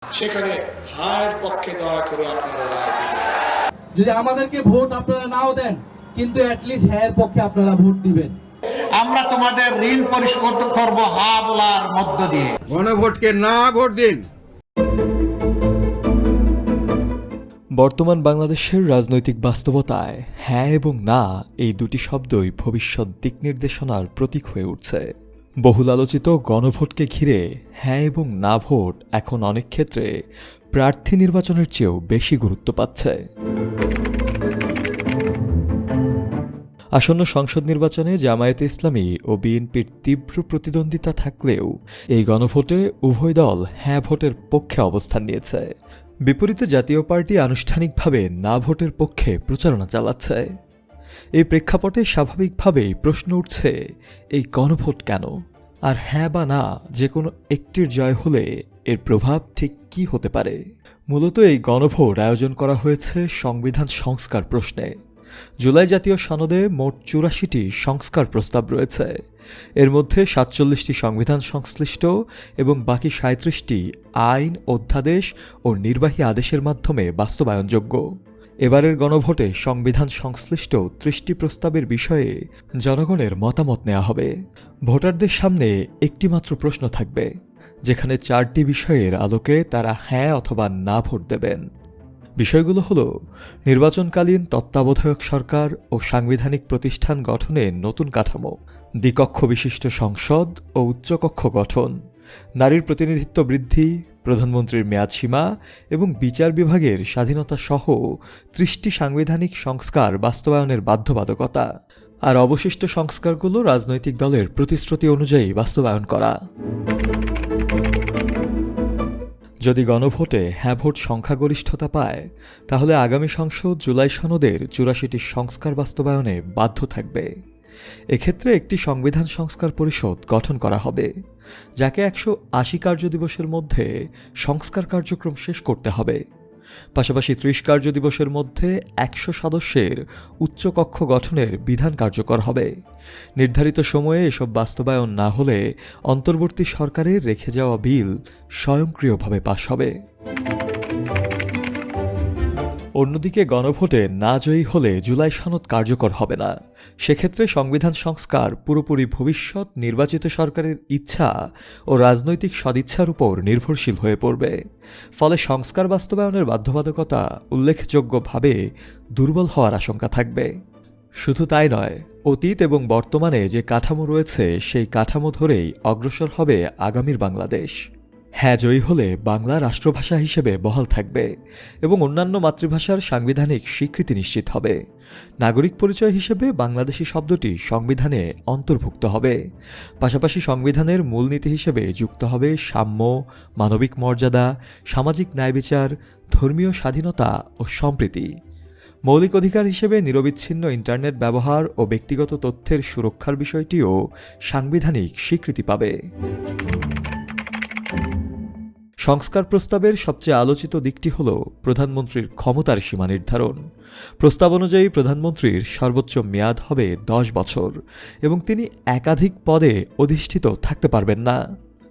সেখানে হায়ের পক্ষে দয়া করে আপনারা রায় দিবেন। যদি আমাদেরকে ভোট আপনারা নাও দেন, কিন্তু অ্যাটলিস্ট হ্যাঁ পক্ষে আপনারা ভোট দিবেন। আমরা তোমাদের ঋণ পরিশোধ করব হা বলার মধ্য দিয়ে। গণভোটকে না ভোট দিন। বর্তমান বাংলাদেশের রাজনৈতিক বাস্তবতায় হ্যাঁ এবং না এই দুটি শব্দই ভবিষ্যৎ দিক নির্দেশনার প্রতীক হয়ে উঠছে। বহুল আলোচিত গণভোটকে ঘিরে হ্যাঁ এবং না ভোট এখন অনেক ক্ষেত্রে প্রার্থী নির্বাচনের চেয়েও বেশি গুরুত্ব পাচ্ছে। আসন্ন সংসদ নির্বাচনে জামায়াতে ইসলামী ও বিএনপির তীব্র প্রতিদ্বন্দ্বিতা থাকলেও এই গণভোটে উভয় দল হ্যাঁ ভোটের পক্ষে অবস্থান নিয়েছে। বিপরীতে জাতীয় পার্টি আনুষ্ঠানিকভাবে না ভোটের পক্ষে প্রচারণা চালাচ্ছে। এই প্রেক্ষাপটে স্বাভাবিকভাবেই প্রশ্ন উঠছে, এই গণভোট কেন? আর হ্যাঁ বা না যে কোনো একটির জয় হলে এর প্রভাব ঠিক কী হতে পারে? মূলত এই গণভোট আয়োজন করা হয়েছে সংবিধান সংস্কার প্রশ্নে। জুলাই জাতীয় সনদে মোট ৮৪টি সংস্কার প্রস্তাব রয়েছে। এর মধ্যে ৪৭টি সংবিধান সংশ্লিষ্ট এবং বাকি ৩৭টি আইন, অধ্যাদেশ ও নির্বাহী আদেশের মাধ্যমে বাস্তবায়নযোগ্য। এবারের গণভোটে সংবিধান সংশ্লিষ্ট ৩০টি প্রস্তাবের বিষয়ে জনগণের মতামত নেওয়া হবে। ভোটারদের সামনে একটিমাত্র প্রশ্ন থাকবে, যেখানে ৪টি বিষয়ের আলোকে তারা হ্যাঁ অথবা না ভোট দেবেন। বিষয়গুলো হল নির্বাচনকালীন তত্ত্বাবধায়ক সরকার ও সাংবিধানিক প্রতিষ্ঠান গঠনে নতুন কাঠামো, দ্বিকক্ষ বিশিষ্ট সংসদ ও উচ্চকক্ষ গঠন, নারীর প্রতিনিধিত্ব বৃদ্ধি, প্রধানমন্ত্রীর মেয়াদসীমা এবং বিচার বিভাগের স্বাধীনতা সহ ৩০টি সাংবিধানিক সংস্কার বাস্তবায়নের বাধ্যবাধকতা, আর অবশিষ্ট সংস্কারগুলো রাজনৈতিক দলের প্রতিশ্রুতি অনুযায়ী বাস্তবায়ন করা। যদি গণভোটে হ্যাঁ ভোট সংখ্যাগরিষ্ঠতা পায়, তাহলে আগামী সংসদ জুলাই সনদের ৮৪টি সংস্কার বাস্তবায়নে বাধ্য থাকবে। এক্ষেত্রে একটি সংবিধান সংস্কার পরিষদ গঠন করা হবে, যাকে ১৮০ কার্যদিবসের মধ্যে সংস্কার কার্যক্রম শেষ করতে হবে। পাশাপাশি ৩০ কার্যদিবসের মধ্যে ১০০ সদস্যের উচ্চকক্ষ গঠনের বিধান কার্যকর হবে। নির্ধারিত সময়ে এসব বাস্তবায়ন না হলে অন্তর্বর্তী সরকারের রেখে যাওয়া বিল স্বয়ংক্রিয়ভাবে পাস হবে। অন্যদিকে গণভোটে না জয়ী হলে জুলাই সনদ কার্যকর হবে না। সেক্ষেত্রে সংবিধান সংস্কার পুরোপুরি ভবিষ্যৎ নির্বাচিত সরকারের ইচ্ছা ও রাজনৈতিক সদিচ্ছার উপর নির্ভরশীল হয়ে পড়বে। ফলে সংস্কার বাস্তবায়নের বাধ্যবাধকতা উল্লেখযোগ্যভাবে দুর্বল হওয়ার আশঙ্কা থাকবে। শুধু তাই নয়, অতীত এবং বর্তমানে যে কাঠামো রয়েছে সেই কাঠামো ধরেই অগ্রসর হবে আগামীর বাংলাদেশ। হ্যাঁ জয়ী হলে বাংলা রাষ্ট্রভাষা হিসেবে বহাল থাকবে এবং অন্যান্য মাতৃভাষার সাংবিধানিক স্বীকৃতি নিশ্চিত হবে। নাগরিক পরিচয় হিসেবে বাংলাদেশি শব্দটি সংবিধানে অন্তর্ভুক্ত হবে। পাশাপাশি সংবিধানের মূলনীতি হিসেবে যুক্ত হবে সাম্য, মানবিক মর্যাদা, সামাজিক ন্যায়বিচার, ধর্মীয় স্বাধীনতা ও সম্প্রীতি। মৌলিক অধিকার হিসেবে নিরবিচ্ছিন্ন ইন্টারনেট ব্যবহার ও ব্যক্তিগত তথ্যের সুরক্ষার বিষয়টিও সাংবিধানিক স্বীকৃতি পাবে। সংস্কার প্রস্তাবের সবচেয়ে আলোচিত দিকটি হল প্রধানমন্ত্রীর ক্ষমতার সীমা নির্ধারণ। প্রস্তাব অনুযায়ী প্রধানমন্ত্রীর সর্বোচ্চ মেয়াদ হবে ১০ বছর এবং তিনি একাধিক পদে অধিষ্ঠিত থাকতে পারবেন না।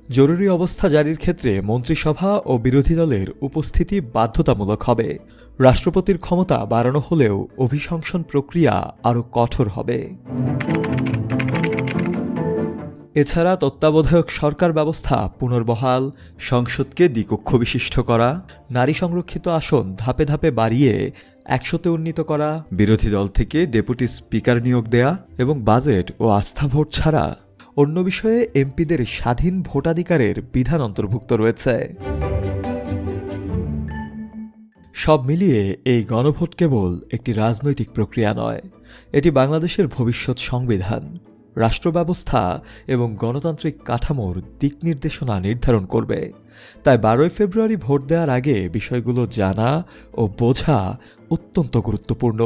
জরুরি অবস্থা জারির ক্ষেত্রে মন্ত্রিসভা ও বিরোধী দলের উপস্থিতি বাধ্যতামূলক হবে। রাষ্ট্রপতির ক্ষমতা বাড়ানো হলেও অভিশংসন প্রক্রিয়া আরও কঠোর হবে। এছাড়া তত্ত্বাবধায়ক সরকার ব্যবস্থা পুনর্বহাল, সংসদকে দ্বিকক্ষ বিশিষ্ট করা, নারী সংরক্ষিত আসন ধাপে ধাপে বাড়িয়ে ১০০তে উন্নীত করা, বিরোধী দল থেকে ডেপুটি স্পিকার নিয়োগ দেয়া এবং বাজেট ও আস্থা ভোট ছাড়া অন্য বিষয়ে এমপিদের স্বাধীন ভোটাধিকারের বিধান অন্তর্ভুক্ত রয়েছে। সব মিলিয়ে এই গণভোট কেবল একটি রাজনৈতিক প্রক্রিয়া নয়, এটি বাংলাদেশের ভবিষ্যৎ সংবিধান, রাষ্ট্র ব্যবস্থা এবং গণতান্ত্রিক কাঠামোর দিক নির্দেশনা নির্ধারণ করবে। তাই ১২ই ফেব্রুয়ারি ভোট দেওয়ার আগে বিষয়গুলো জানা ও বোঝা অত্যন্ত গুরুত্বপূর্ণ।